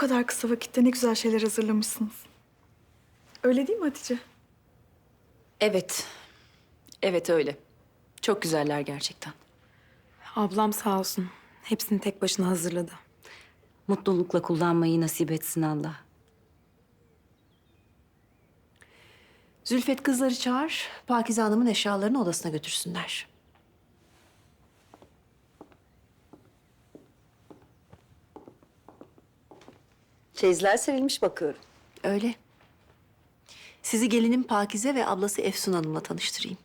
kadar kısa vakitte ne güzel şeyler hazırlamışsınız. Öyle değil mi Hatice? Evet. Evet öyle. Çok güzeller gerçekten. Ablam sağ olsun. Hepsini tek başına hazırladı. Mutlulukla kullanmayı nasip etsin Allah. Zülfet kızları çağır. Pakize Hanım'ın eşyalarını odasına götürsünler. Çeyizler serilmiş bakıyorum. Öyle. Sizi gelinim Pakize ve ablası Efsun Hanım'la tanıştırayım.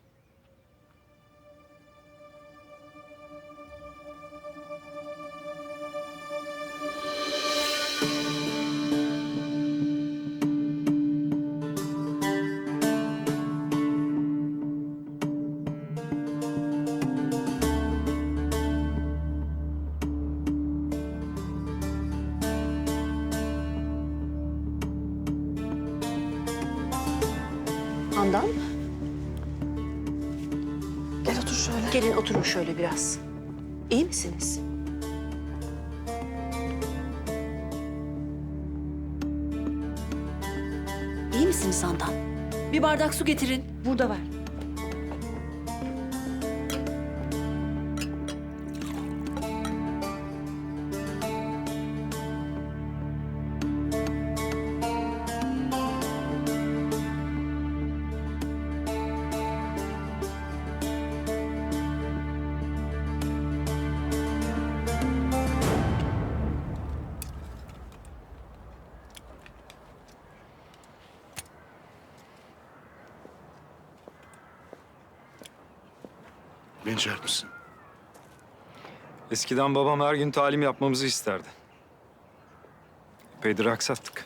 Handan, Gel otur şöyle. gelin oturun şöyle biraz. İyi misiniz? İyi misiniz Handan? Bir bardak su getirin. Burada var. Beni çağırtmışsın. Eskiden babam her gün talim yapmamızı isterdi. Epeydir aksattık.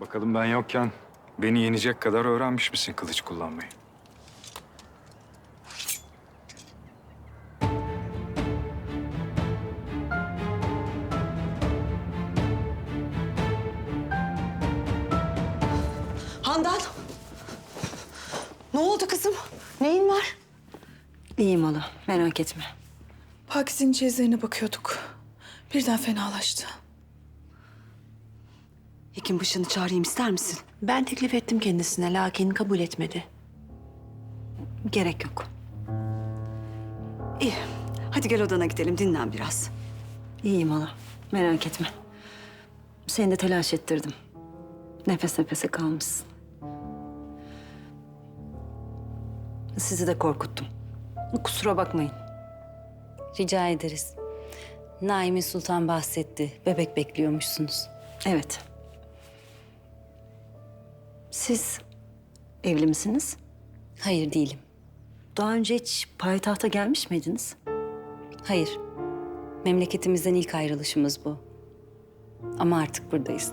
Bakalım ben yokken beni yenecek kadar öğrenmiş misin kılıç kullanmayı? Handan! Ne oldu kızım? Neyin var? İyiyim hala, merak etme. Pakize'nin çeyizlerine bakıyorduk. Birden fenalaştı. Hekim başını çağırayım ister misin? Ben teklif ettim kendisine, lakin kabul etmedi. Gerek yok. İyi. Hadi gel odana gidelim, dinlen biraz. İyiyim hala, merak etme. Seni de telaş ettirdim. Nefes nefese kalmışsın. Sizi de korkuttum. Kusura bakmayın. Rica ederiz. Naime Sultan bahsetti. Bebek bekliyormuşsunuz. Evet. Siz evli misiniz? Hayır değilim. Daha önce hiç payitahta gelmiş miydiniz? Hayır. Memleketimizden ilk ayrılışımız bu. Ama artık buradayız.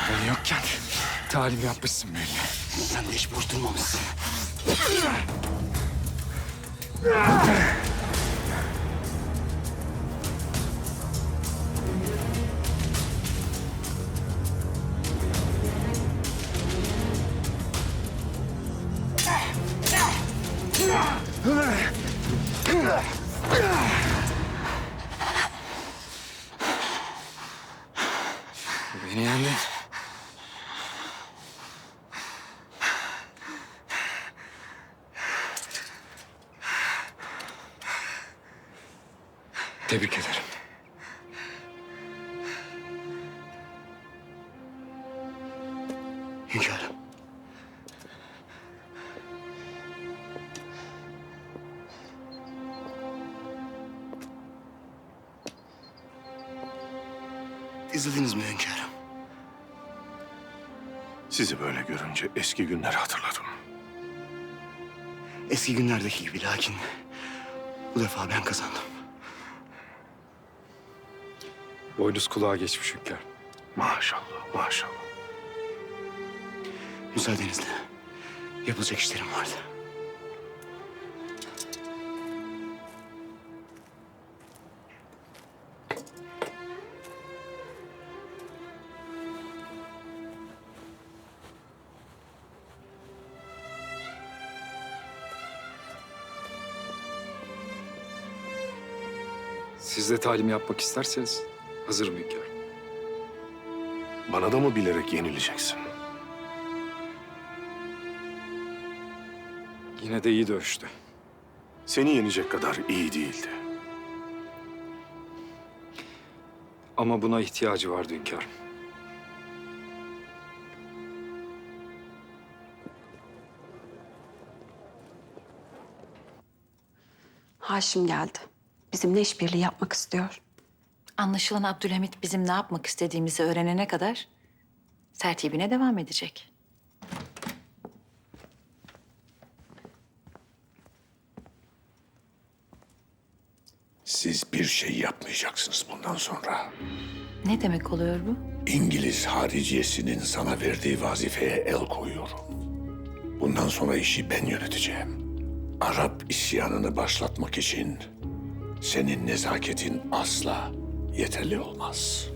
Ben yokken talim yapmışsın belli. Sen de hiç boş durmamışsın. Beni yendin. Tebrik ederim. Hünkârım. İzlediniz mi hünkârım? Sizi böyle görünce eski günleri hatırladım. Eski günlerdeki gibi, lakin bu defa ben kazandım. Boynuz kulağa geçmiş hünkâr. Maşallah, maşallah. Müsaadenizle yapılacak işlerim vardı. Siz de talim yapmak isterseniz hazırım hünkâr. Bana da mı bilerek yenileceksin? Yine de iyi dövüştü. Seni yenecek kadar iyi değildi. Ama buna ihtiyacı vardı hünkârım. Haşim geldi. Bizimle işbirliği yapmak istiyor. Anlaşılan Abdülhamit bizim ne yapmak istediğimizi öğrenene kadar tertibine devam edecek. Siz bir şey yapmayacaksınız bundan sonra. Ne demek oluyor bu? İngiliz hariciyesinin sana verdiği vazifeye el koyuyorum. Bundan sonra işi ben yöneteceğim. Arap isyanını başlatmak için senin nezaketin asla yeterli olmaz.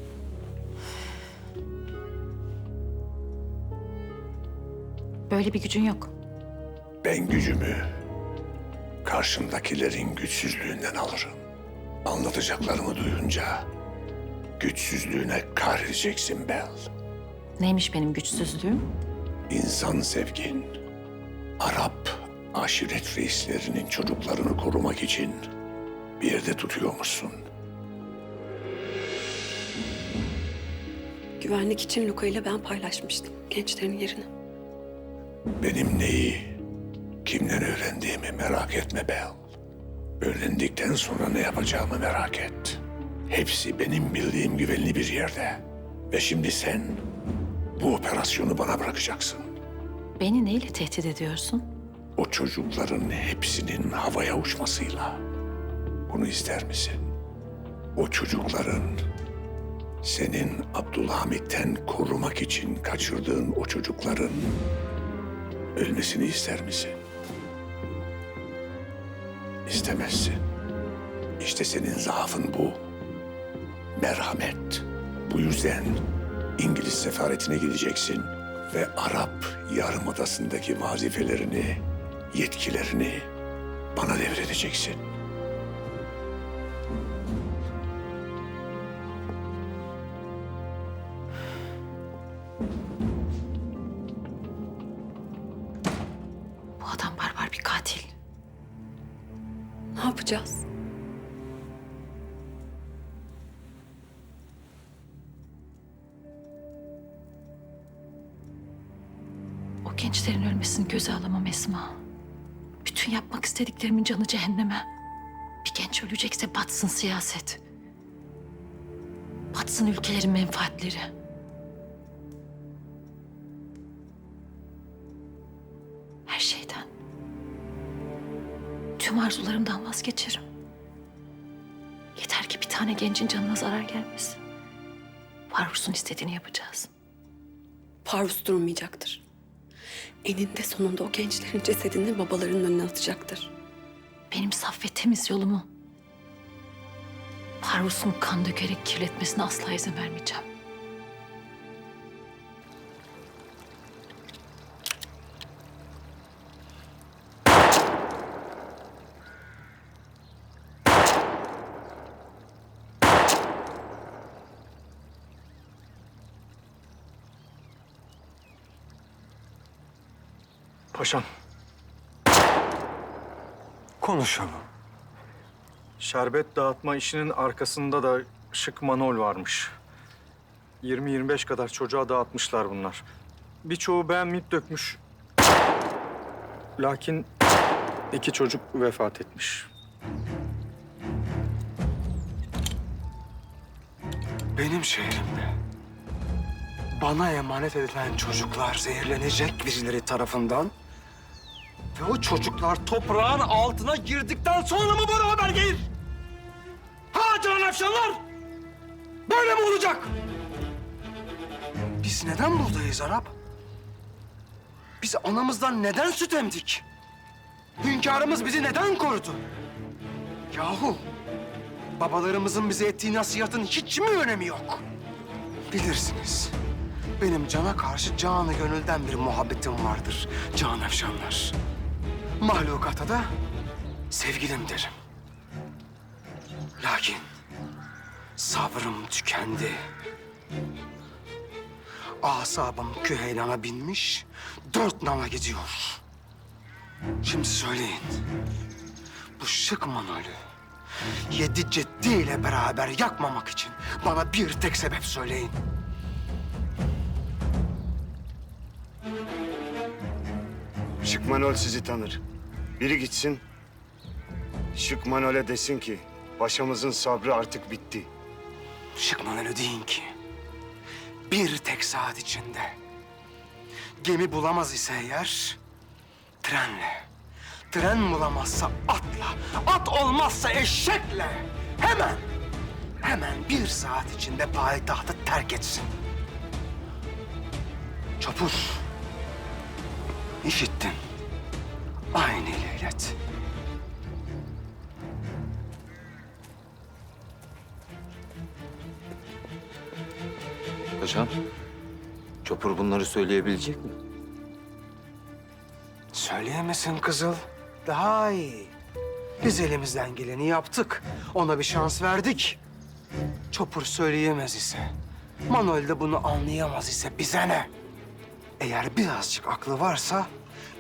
Böyle bir gücün yok. Ben gücümü karşımdakilerin güçsüzlüğünden alırım. Anlatacaklarımı duyunca güçsüzlüğüne kahredeceksin Bel. Neymiş benim güçsüzlüğüm? İnsan sevgin, Arap aşiret reislerinin çocuklarını korumak için bir yerde tutuyormuşsun. Güvenlik için Luka ile ben paylaşmıştım gençlerin yerini. Benim neyi, kimden öğrendiğimi merak etme Bel. Öğrendikten sonra ne yapacağımı merak et. Hepsi benim bildiğim güvenli bir yerde. Ve şimdi sen bu operasyonu bana bırakacaksın. Beni neyle tehdit ediyorsun? O çocukların hepsinin havaya uçmasıyla. Bunu ister misin? O çocukların senin Abdülhamit'ten korumak için kaçırdığın o çocukların ölmesini ister misin? İstemezsin. İşte senin zaafın bu. Merhamet. Bu yüzden İngiliz sefaretine gideceksin ve Arap Yarımadası'ndaki vazifelerini, yetkilerini bana devredeceksin. Bu adam barbar bir katil. Ne yapacağız? O gençlerin ölmesini göze alamam Esma. Bütün yapmak istediklerimin canı cehenneme. Bir genç ölecekse batsın siyaset. Batsın ülkelerin menfaatleri. Her şeyden. Tüm arzularımdan vazgeçerim. Yeter ki bir tane gencin canına zarar gelmesin. Parvus'un istediğini yapacağız. Parvus durmayacaktır. Eninde sonunda o gençlerin cesedini babalarının önüne atacaktır. Benim saf ve temiz yolumu Parvus'un kan dökerek kirletmesine asla izin vermeyeceğim. Paşam. Konuşalım. Şerbet dağıtma işinin arkasında da şık manol varmış. 20-25 kadar çocuğa dağıtmışlar bunlar. Birçoğu beğenmeyip dökmüş. Lakin 2 çocuk vefat etmiş. Benim şehrimde Bana emanet edilen çocuklar zehirlenecek birileri tarafından. Ve o çocuklar toprağın altına girdikten sonra mı bana haber gelir? Ha Canan Efşanlar! Böyle mi olacak? Biz neden buradayız Arap? Biz anamızdan neden süt emdik? Hünkârımız bizi neden korudu? Yahu babalarımızın bize ettiği nasihatın hiç mi önemi yok? Bilirsiniz. Benim cana karşı canı gönülden bir muhabbetim vardır Canan Efşanlar. Mahlukata da sevgilim derim. Lakin sabrım tükendi. Asabım küheylana binmiş, 4 nala gidiyor. Şimdi söyleyin, bu şık manolü 7 ciddiyle beraber yakmamak için bana bir tek sebep söyleyin. Şıkmanol sizi tanır. Biri gitsin, Şıkmanol'e desin ki paşamızın sabrı artık bitti. Şık manolü deyin ki bir tek saat içinde gemi bulamaz ise eğer trenle, tren bulamazsa atla, at olmazsa eşekle hemen bir saat içinde payitahtı terk etsin. Çopur, işittin. Aynı ilet. Paşam, Çopur bunları söyleyebilecek mi? Söyleyemesin Kızıl. Daha iyi. Biz elimizden geleni yaptık. Ona bir şans verdik. Çopur söyleyemez ise, Manol de bunu anlayamaz ise bize ne? Eğer birazcık aklı varsa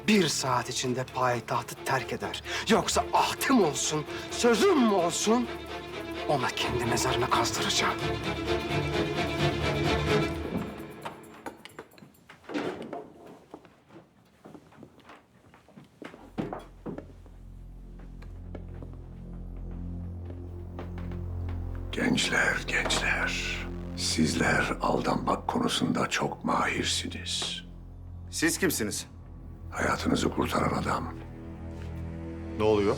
bir saat içinde payitahtı terk eder. Yoksa ahtım olsun, sözüm mü olsun, ona kendi mezarını kazdıracağım. Gençler. Sizler aldanmak konusunda çok mahirsiniz. Siz kimsiniz? Hayatınızı kurtaran adam. Ne oluyor?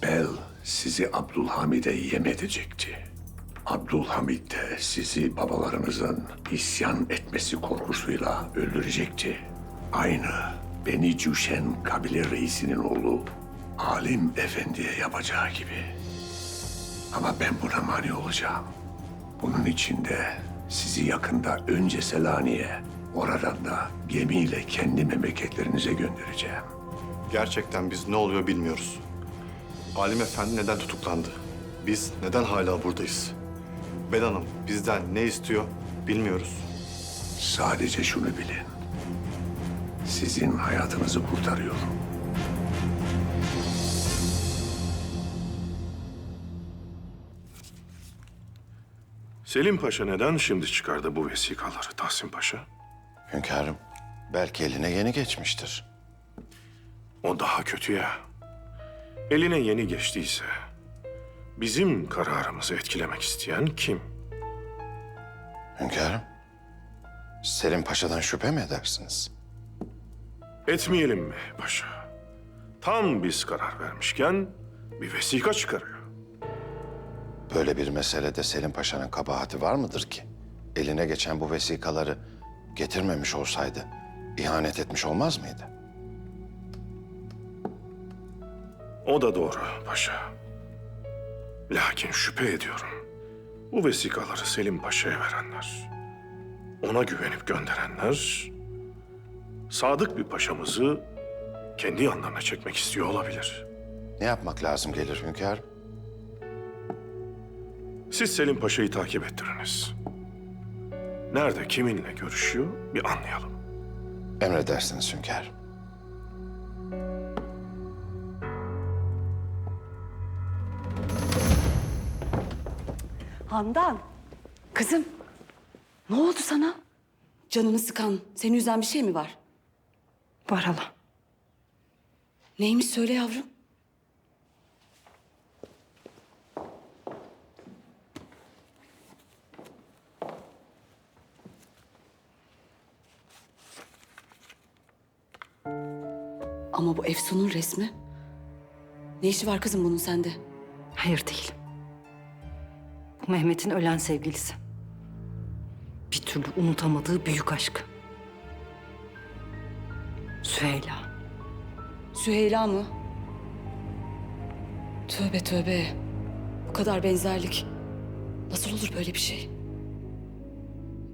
Bel sizi Abdülhamid'e yem edecekti. Abdülhamid de sizi babalarınızın isyan etmesi korkusuyla öldürecekti. Aynı Beni Cüşen kabile reisinin oğlu Alim Efendi'ye yapacağı gibi. Ama ben buna mani olacağım. Bunun için de sizi yakında önce Selanik'e, oradan da gemiyle kendi memleketlerinize göndereceğim. Gerçekten biz ne oluyor bilmiyoruz. Alim Efendi neden tutuklandı? Biz neden hala buradayız? Bel Hanım bizden ne istiyor bilmiyoruz. Sadece şunu bilin. Sizin hayatınızı kurtarıyorum. Selim Paşa neden şimdi çıkardı bu vesikaları Tahsin Paşa? Hünkârım, belki eline yeni geçmiştir. O daha kötü ya. Eline yeni geçtiyse bizim kararımızı etkilemek isteyen kim? Hünkârım, Selim Paşa'dan şüphe mi edersiniz? Etmeyelim mi paşa? Tam biz karar vermişken bir vesika çıkarıyor. Böyle bir meselede Selim Paşa'nın kabahati var mıdır ki? Eline geçen bu vesikaları getirmemiş olsaydı ihanet etmiş olmaz mıydı? O da doğru paşa. Lakin şüphe ediyorum. Bu vesikaları Selim Paşa'ya verenler, ona güvenip gönderenler, sadık bir paşamızı kendi yanlarına çekmek istiyor olabilir. Ne yapmak lazım gelir hünkârım? Siz Selim Paşa'yı takip ettiriniz. Nerede, kiminle görüşüyor bir anlayalım. Emredersiniz hünkârım. Handan, kızım. Ne oldu sana? Canını sıkan, seni üzen bir şey mi var? Var hala. Neymiş söyle yavrum. Esme? Ne işi var kızım bunun sende? Hayır değil. Bu Mehmet'in ölen sevgilisi. Bir türlü unutamadığı büyük aşk. Süheyla. Süheyla mı? Tövbe tövbe. Bu kadar benzerlik. Nasıl olur böyle bir şey?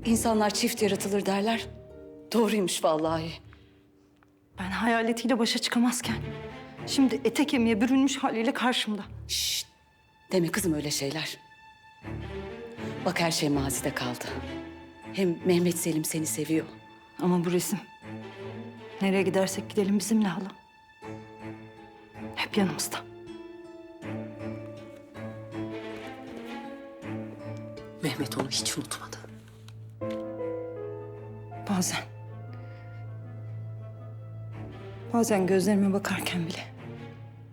İnsanlar çift yaratılır derler. Doğruymuş vallahi. Ben hayaletiyle başa çıkamazken şimdi ete kemiğe bürünmüş haliyle karşımda. Şşt! Deme kızım öyle şeyler. Bak her şey mazide kaldı. Hem Mehmet Selim seni seviyor. Ama bu resim nereye gidersek gidelim bizimle hala. Hep yanımızda. Mehmet onu hiç unutmadı. Bazen gözlerime bakarken bile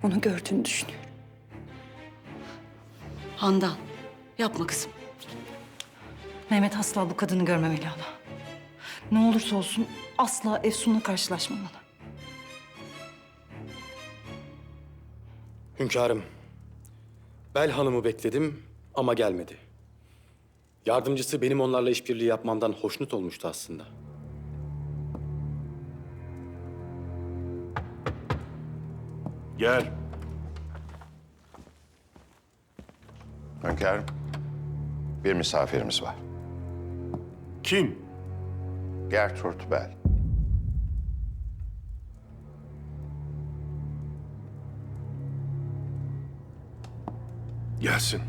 onu gördüğünü düşünüyorum. Handan, yapma kızım. Mehmet asla bu kadını görmemeli hala. Ne olursa olsun asla Efsun'la karşılaşmamalı. Hünkârım, Bel Hanım'ı bekledim ama gelmedi. Yardımcısı benim onlarla işbirliği yapmamdan hoşnut olmuştu aslında. Gel. Hünkârım, bir misafirimiz var. Kim? Gertrude Bell. Gelsin.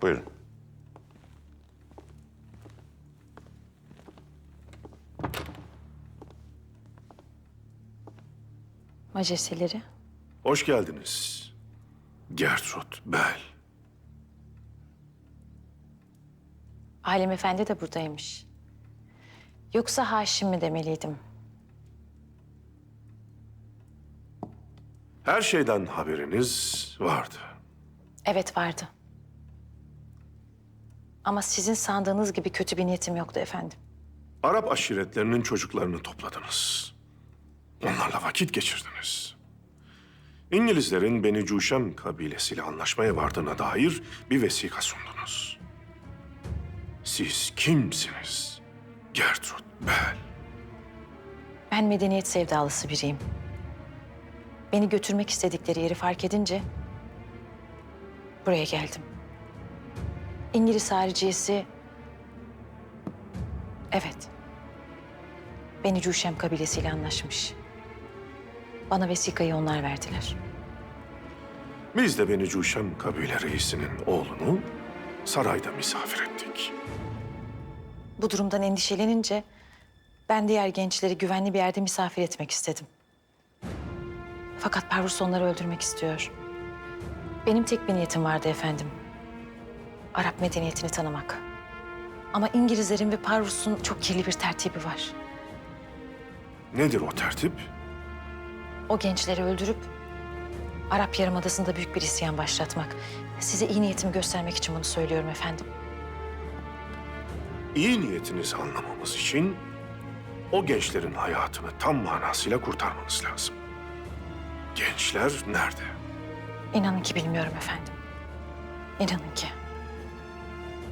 Buyurun. Majesteleri. Hoş geldiniz. Gertrude Bell. Halim Efendi de buradaymış. Yoksa Haşim mi demeliydim? Her şeyden haberiniz vardı. Evet vardı. Ama sizin sandığınız gibi kötü bir niyetim yoktu efendim. Arap aşiretlerinin çocuklarını topladınız. Onlarla vakit geçirdiniz. İngilizlerin Beni Cuşem kabilesiyle anlaşmaya vardığına dair bir vesika sundunuz. Siz kimsiniz? Gertrude Bell. Ben medeniyet sevdalısı biriyim. Beni götürmek istedikleri yeri fark edince buraya geldim. İngiliz hariciyesi, evet, Beni Cuşem kabilesiyle anlaşmış. Bana vesikayı onlar verdiler. Biz de Beni Cuşem kabile reisinin oğlunu sarayda misafir ettik. Bu durumdan endişelenince ben diğer gençleri güvenli bir yerde misafir etmek istedim. Fakat Parvus onları öldürmek istiyor. Benim tek bir niyetim vardı efendim. Arap medeniyetini tanımak. Ama İngilizlerin ve Parvus'un çok kirli bir tertibi var. Nedir o tertip? O gençleri öldürüp Arap Yarımadası'nda büyük bir isyan başlatmak. Size iyi niyetimi göstermek için bunu söylüyorum efendim. İyi niyetinizi anlamamız için o gençlerin hayatını tam manasıyla kurtarmanız lazım. Gençler nerede? İnanın ki bilmiyorum efendim. İnanın ki.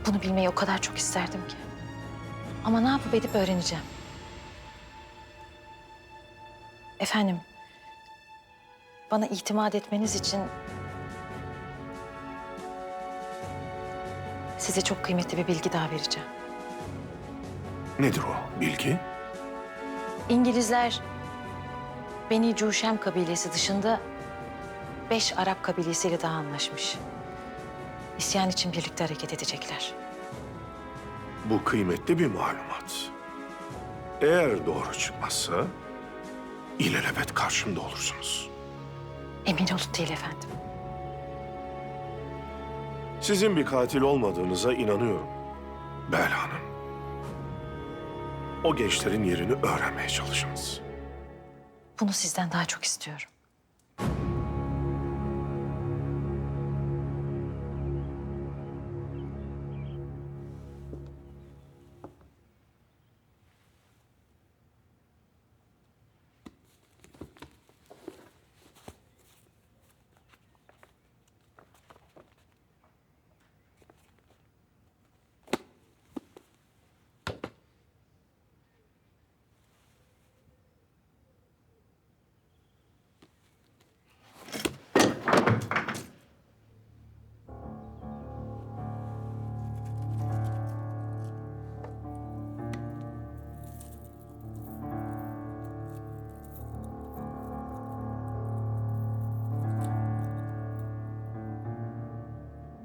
Bunu bilmeyi o kadar çok isterdim ki. Ama ne yapıp edip öğreneceğim. Efendim, bana itimat etmeniz için size çok kıymetli bir bilgi daha vereceğim. Nedir o bilgi? İngilizler Beni Cuşem kabilesi dışında 5 Arap kabilesiyle daha anlaşmış. İsyan için birlikte hareket edecekler. Bu kıymetli bir malumat. Eğer doğru çıkmazsa ilelebet karşımda olursunuz. Emin olun değil efendim. Sizin bir katil olmadığınıza inanıyorum Bel Hanım. O gençlerin yerini öğrenmeye çalışınız. Bunu sizden daha çok istiyorum.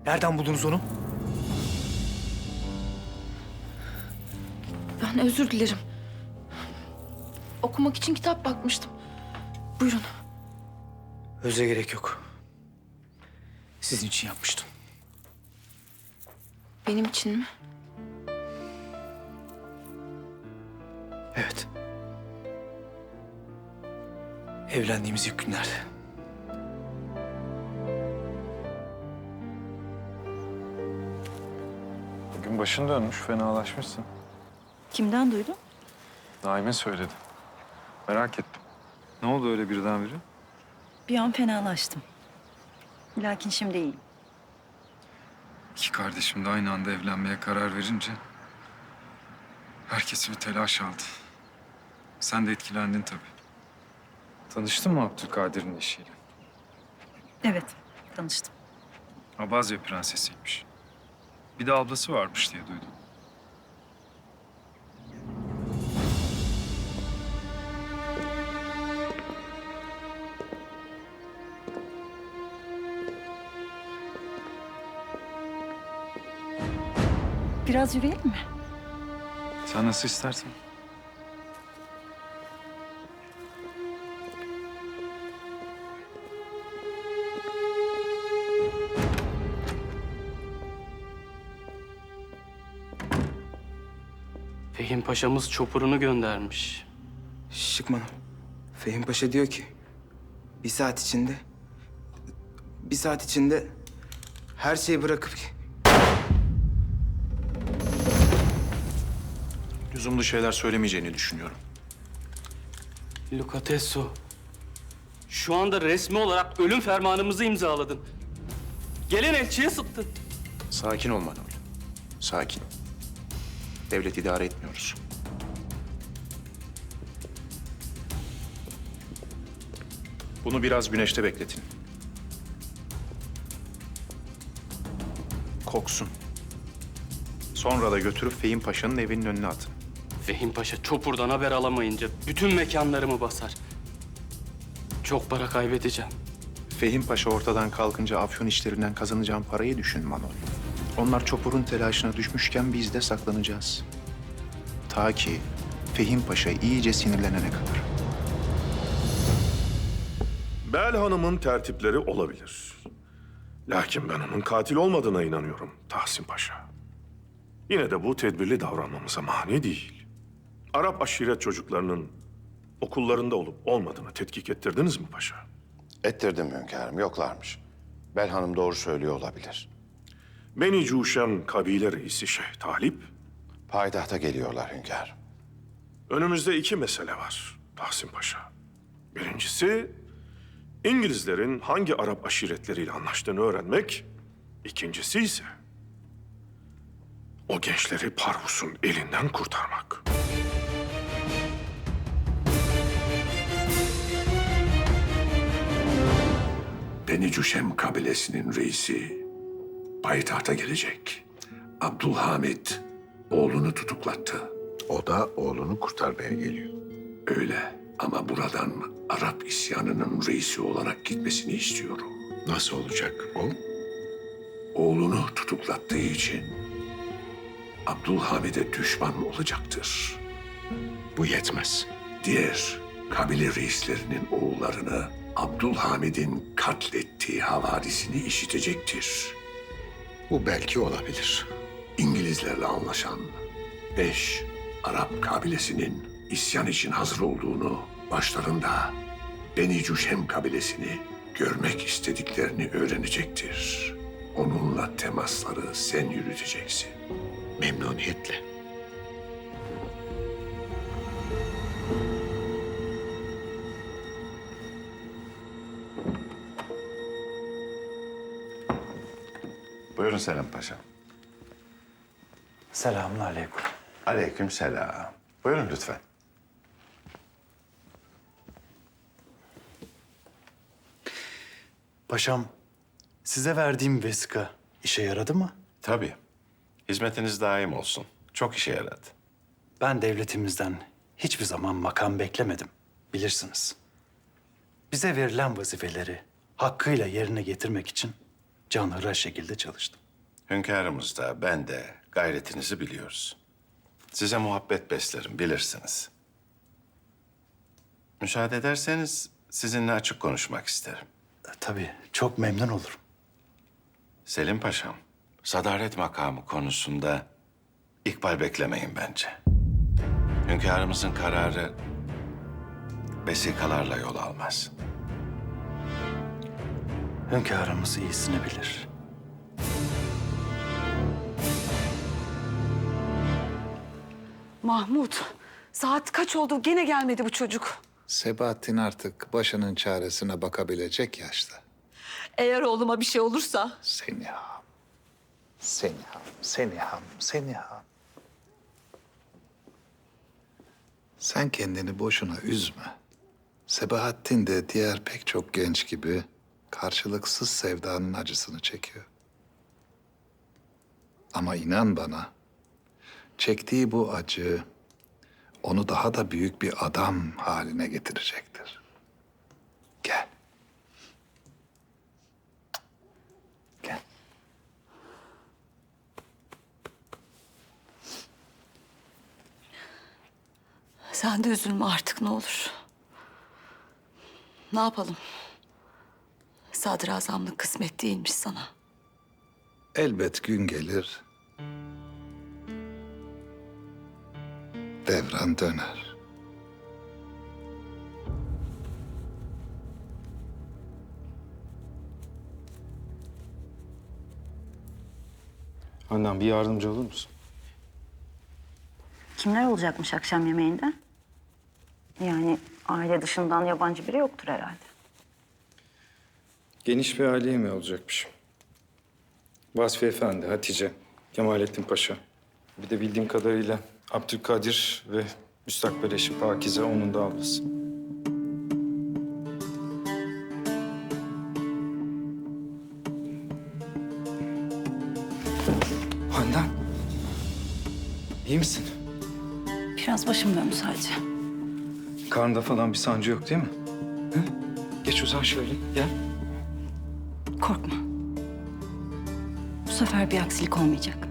Nereden buldunuz onu? Ben özür dilerim. Okumak için kitap bakmıştım. Buyurun. Özre gerek yok. Sizin için yapmıştım. Benim için mi? Evet. Evlendiğimiz ilk günlerde. Bugün başın dönmüş, fenalaşmışsın. Kimden duydun? Naime söyledi. Merak ettim. Ne oldu öyle birdenbire? Bir an fenalaştım. Lakin şimdi iyiyim. İki kardeşim de aynı anda evlenmeye karar verince... herkesi bir telaş aldı. Sen de etkilendin tabii. Tanıştın mı Abdülkadir'in eşiyle? Evet, tanıştım. Abazya prensesiymiş. Bir de ablası varmış diye duydum. Biraz yürüyelim mi? Sen nasıl istersen. Fehim Paşa'mız çopurunu göndermiş. Şıkmanım. Fehim Paşa diyor ki... Bir saat içinde her şeyi bırakıp... Lüzumlu şeyler söylemeyeceğini düşünüyorum. Lucatesso, şu anda resmi olarak ölüm fermanımızı imzaladın. Gelen elçiye sıktın. Sakin ol Manol. Sakin. Devlet idare etmiyoruz. Bunu biraz güneşte bekletin. Koksun. Sonra da götürüp Fehim Paşa'nın evinin önüne atın. Fehim Paşa çopurdan haber alamayınca bütün mekanlarımı basar. Çok para kaybedeceğim. Fehim Paşa ortadan kalkınca afyon işlerinden kazanacağım parayı düşün Manol. Onlar çopurun telaşına düşmüşken biz de saklanacağız. Ta ki Fehim Paşa iyice sinirlenene kadar. Bel Hanım'ın tertipleri olabilir. Lakin ben onun katil olmadığına inanıyorum Tahsin Paşa. Yine de bu tedbirli davranmamıza mani değil. Arap aşiret çocuklarının okullarında olup olmadığını tetkik ettirdiniz mi paşa? Ettirdim hünkârım, yoklarmış. Bel Hanım doğru söylüyor olabilir. Beni Cuşem kabile reisi Şeyh Talip... Payitahta geliyorlar hünkârım. Önümüzde iki mesele var Tahsin Paşa. Birincisi, İngilizlerin hangi Arap aşiretleriyle anlaştığını öğrenmek. İkincisi ise o gençleri Parvus'un elinden kurtarmak. Beni Cüşem kabilesinin reisi payitahta gelecek. Abdülhamit oğlunu tutuklattı. O da oğlunu kurtarmaya geliyor. Öyle ama buradan Arap isyanının reisi olarak gitmesini istiyorum. Nasıl olacak o? Oğlunu tutuklattığı için Abdülhamid'e düşman olacaktır. Bu yetmez. Diğer kabile reislerinin oğullarını Abdülhamid'in katlettiği havarisini işitecektir. Bu belki olabilir. İngilizlerle anlaşan 5 Arap kabilesinin isyan için hazır olduğunu, başlarında Beni Cüşem kabilesini görmek istediklerini öğrenecektir. Onunla temasları sen yürüteceksin. Memnuniyetle. Buyurun Selim Paşa. Selamun aleyküm. Aleyküm selam. Buyurun lütfen. Paşam, size verdiğim vesika işe yaradı mı? Tabii. Hizmetiniz daim olsun. Çok işe yaradı. Ben devletimizden hiçbir zaman makam beklemedim, bilirsiniz. Bize verilen vazifeleri hakkıyla yerine getirmek için canhıra şekilde çalıştım. Hünkârımız da ben de gayretinizi biliyoruz. Size muhabbet beslerim, bilirsiniz. Müsaade ederseniz sizinle açık konuşmak isterim. Tabii, çok memnun olurum. Selim Paşam, sadaret makamı konusunda ikbal beklemeyin bence. Hünkârımızın kararı vesikalarla yol almaz. Hünkârımız iyisini bilir. Mahmut, saat kaç oldu? Gene gelmedi bu çocuk. Sebahattin artık başının çaresine bakabilecek yaşta. Eğer oğluma bir şey olursa... Seniham, Seniham, Seniham, Seniham. Sen kendini boşuna üzme. Sebahattin de diğer pek çok genç gibi karşılıksız sevdanın acısını çekiyor. Ama inan bana, çektiği bu acı onu daha da büyük bir adam haline getirecektir. Gel. Gel. Sen de üzülme artık ne olur. Ne yapalım? Sadrazamlık kısmet değilmiş sana. Elbet gün gelir, devran döner. Handan bir yardımcı olur musun? Kimler olacakmış akşam yemeğinde? Yani aile dışından yabancı biri yoktur herhalde. Geniş bir aile yemeği olacakmış. Vasfi Efendi, Hatice, Kemalettin Paşa. Bir de bildiğim kadarıyla Abdülkadir ve müstakbel eşi Pakize onun da ablası. Handan, iyi misin? Biraz başım döndü sadece. Karnında falan bir sancı yok değil mi? Hı? Geç uzan şöyle, gel. Korkma. Bu sefer bir aksilik olmayacak.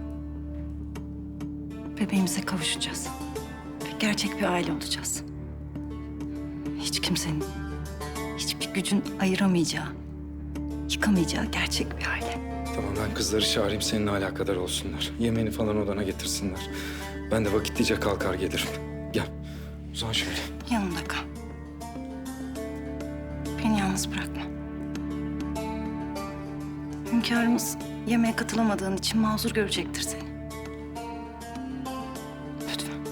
Bebeğimize kavuşacağız. Ve gerçek bir aile olacağız. Hiç kimsenin, hiçbir gücün ayıramayacağı, yıkamayacağı gerçek bir aile. Tamam, ben kızları çağırayım, seninle alakadar olsunlar. Yemeğini falan odana getirsinler. Ben de vakitlice kalkar gelirim. Gel, uzan şöyle. Yanımda kal. Beni yalnız bırakma. Hünkârımız yemeğe katılamadığın için mazur görecektir seni. Lütfen.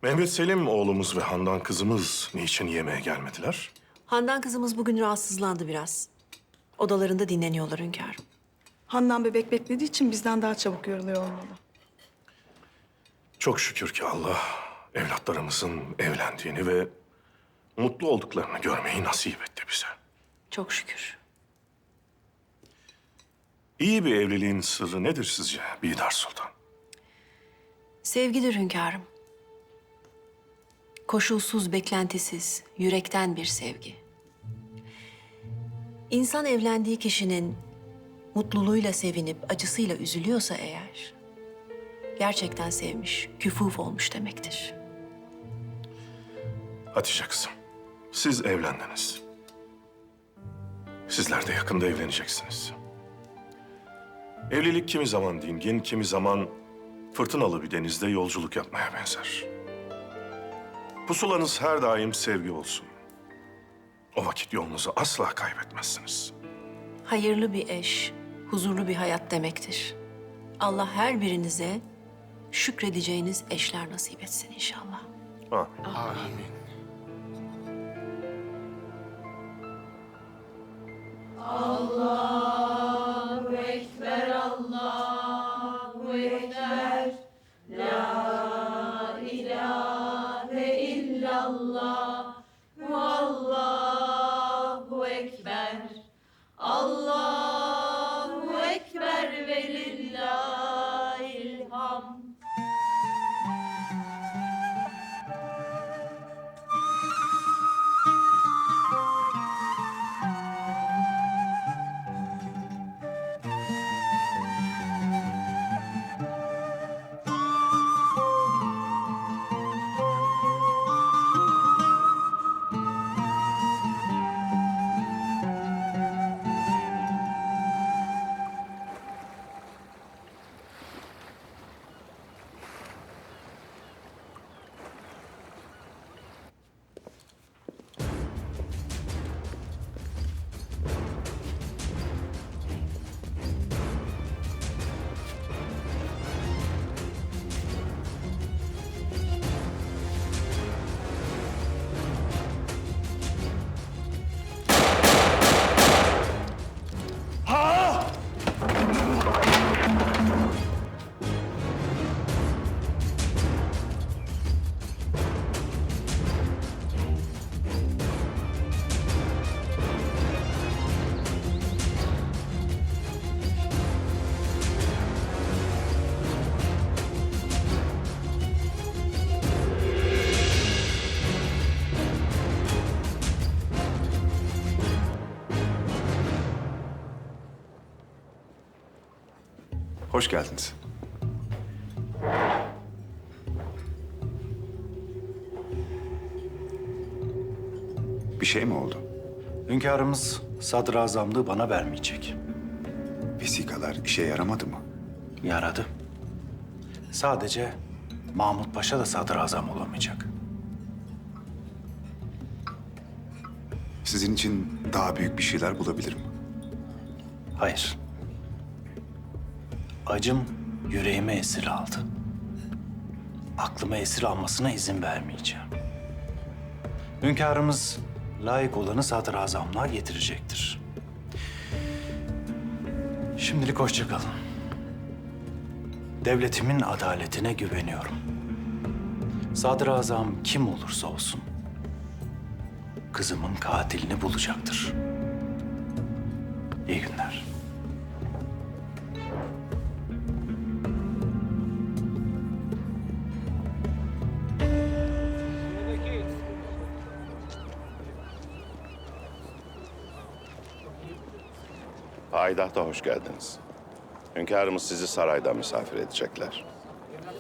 Mehmet Selim oğlumuz ve Handan kızımız niçin yemeğe gelmediler? Handan kızımız bugün rahatsızlandı biraz. Odalarında dinleniyorlar hünkârım. Handan bebek beklediği için bizden daha çabuk yoruluyor olmalı. Çok şükür ki Allah evlatlarımızın evlendiğini ve mutlu olduklarını görmeyi nasip etti bize. Çok şükür. İyi bir evliliğin sırrı nedir sizce Bidar Sultan? Sevgidir hünkârım. Koşulsuz, beklentisiz, yürekten bir sevgi. İnsan evlendiği kişinin mutluluğuyla sevinip acısıyla üzülüyorsa eğer, gerçekten sevmiş, küfuf olmuş demektir. Hatice kızım, siz evlendiniz. Sizler de yakında evleneceksiniz. Evlilik kimi zaman dingin, kimi zaman fırtınalı bir denizde yolculuk yapmaya benzer. Pusulanız her daim sevgi olsun. O vakit yolunuzu asla kaybetmezsiniz. Hayırlı bir eş, huzurlu bir hayat demektir. Allah her birinize şükredeceğiniz eşler nasip etsin inşallah. Amin. Amin. Allahu Ekber, Allahu Ekber. La ilahe illallah. Allahu Ekber. Allahu Hoş geldiniz. Bir şey mi oldu? Hünkârımız sadrazamlığı bana vermeyecek. Vesikalar işe yaramadı mı? Yaradı. Sadece Mahmut Paşa da sadrazam olamayacak. Sizin için daha büyük bir şeyler bulabilirim. Hayır. Acım yüreğime esir aldı. Aklımı esir almasına izin vermeyeceğim. Hünkârımız layık olanı sadrazamlığa getirecektir. Şimdilik hoşça kalın. Devletimin adaletine güveniyorum. Sadrazam kim olursa olsun kızımın katilini bulacaktır. İyi günler. Payidahta hoş geldiniz. Hünkârımız sizi sarayda misafir edecekler.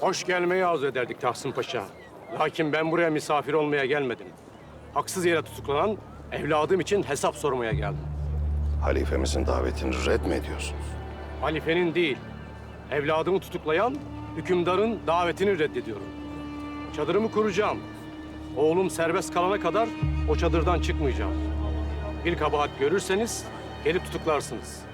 Hoş gelmeyi arzu ederdik Tahsin Paşa. Lakin ben buraya misafir olmaya gelmedim. Haksız yere tutuklanan evladım için hesap sormaya geldim. Halifemizin davetini red mi ediyorsunuz? Halifenin değil, evladımı tutuklayan hükümdarın davetini reddediyorum. Çadırımı kuracağım. Oğlum serbest kalana kadar o çadırdan çıkmayacağım. Bir kabahat görürseniz gelip tutuklarsınız.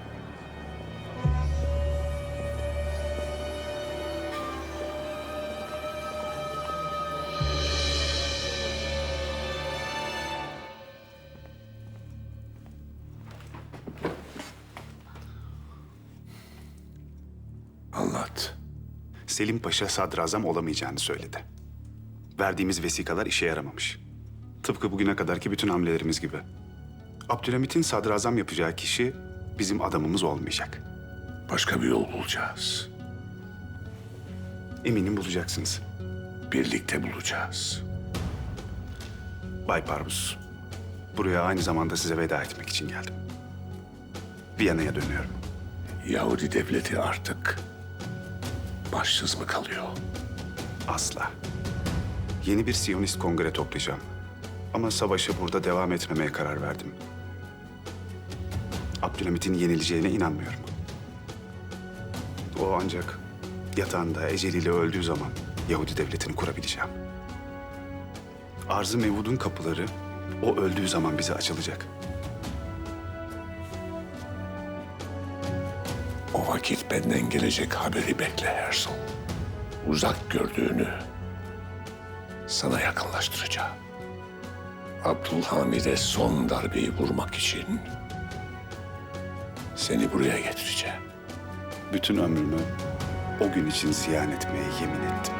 Anlat. Selim Paşa sadrazam olamayacağını söyledi. Verdiğimiz vesikalar işe yaramamış. Tıpkı bugüne kadarki bütün hamlelerimiz gibi. Abdülhamit'in sadrazam yapacağı kişi bizim adamımız olmayacak. Başka bir yol bulacağız. Eminim bulacaksınız. Birlikte bulacağız. Bay Parvus, buraya aynı zamanda size veda etmek için geldim. Viyana'ya dönüyorum. Yahudi devleti artık başsız mı kalıyor? Asla. Yeni bir Siyonist kongre toplayacağım. Ama savaşa burada devam etmemeye karar verdim. Abdülhamit'in yenileceğine inanmıyorum. O ancak yatağında eceliyle öldüğü zaman Yahudi devletini kurabileceğim. Arz-ı Mevud'un kapıları o öldüğü zaman bize açılacak. O vakit benden gelecek haberi bekle Herzl. Uzak gördüğünü sana yakınlaştıracağım. Abdülhamid'e son darbeyi vurmak için seni buraya getireceğim. Bütün ömrümü o gün için ziyan etmeye yemin ettim.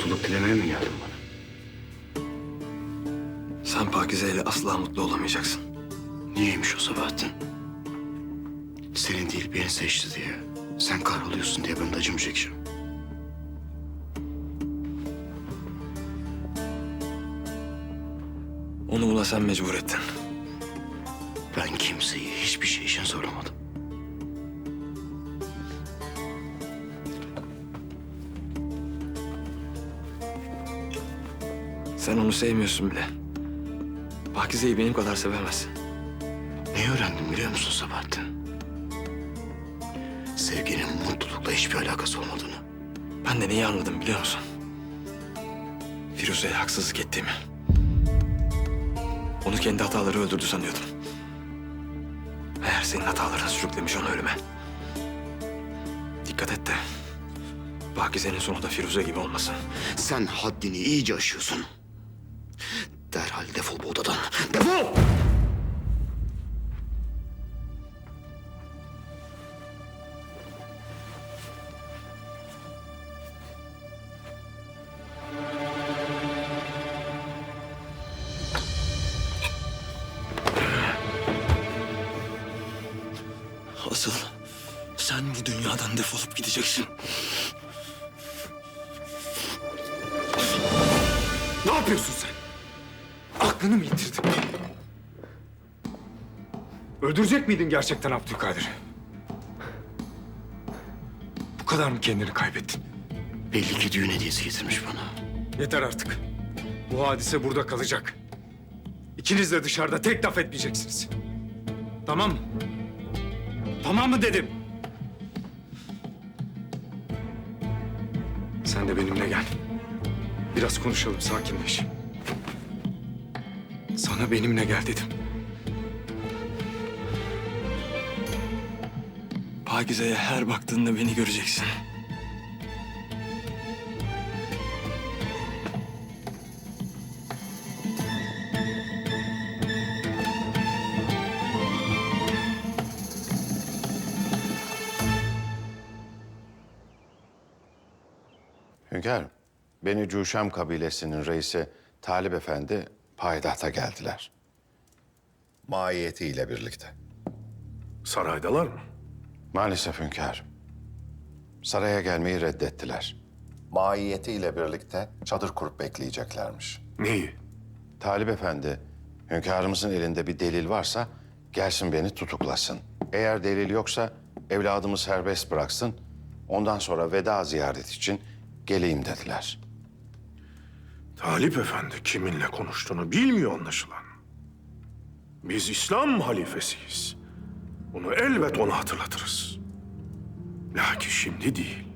mutluluk dilemeye mi geldin bana? Sen Pakize ile asla mutlu olamayacaksın. Niyeymiş o Sabahattin? Senin değil beni seçti diye, sen kahroluyorsun diye ben de acımı çekeceğim. Onu buna sen mecbur ettin. Ben kimseyi hiçbir şey için soramadım. Sen onu sevmiyorsun bile. Pakize'yi benim kadar sevemezsin. Ne öğrendim biliyor musun Sabahattin? Sevginin mutlulukla hiçbir alakası olmadığını. Ben de neyi anladım biliyor musun? Firuze'ye haksızlık ettiğimi. Onu kendi hataları öldürdü sanıyordum. Meğer senin hataların sürüklemiş onu ölüme. Dikkat et de Pakize'nin sonu da Firuze gibi olmasın. Sen haddini iyice aşıyorsun. Derhal defol bu odadan. Defol! Asıl sen bu dünyadan defolup gideceksin. Ne yapıyorsun sen? Aklını mı yitirdin? Öldürecek miydin gerçekten Abdülkadir'i? Bu kadar mı kendini kaybettin? Belli ki düğün hediyesi getirmiş bana. Yeter artık. Bu hadise burada kalacak. İkiniz de dışarıda tek laf etmeyeceksiniz. Tamam mı? Tamam mı dedim? Sen de benimle gel. Biraz konuşalım, sakinleş. Sana benimle gel dedim. Pakize'ye her baktığında beni göreceksin. Hünkârım, Beni Cuşem kabilesinin reisi Talip Efendi payidahta geldiler. Maiyetiyle birlikte. Saraydalar mı? Maalesef hünkârım. Saraya gelmeyi reddettiler. Maiyetiyle birlikte çadır kurup bekleyeceklermiş. Neyi? Talip Efendi, hünkârımızın elinde bir delil varsa gelsin beni tutuklasın. Eğer delil yoksa evladımı serbest bıraksın. Ondan sonra veda ziyaret için geleyim dediler. Talip Efendi kiminle konuştuğunu bilmiyor anlaşılan. Biz İslam halifesiyiz. Bunu elbet ona hatırlatırız. Lakin şimdi değil.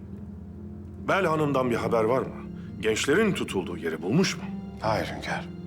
Bel Hanım'dan bir haber var mı? Gençlerin tutulduğu yeri bulmuş mu? Hayır hünkârım.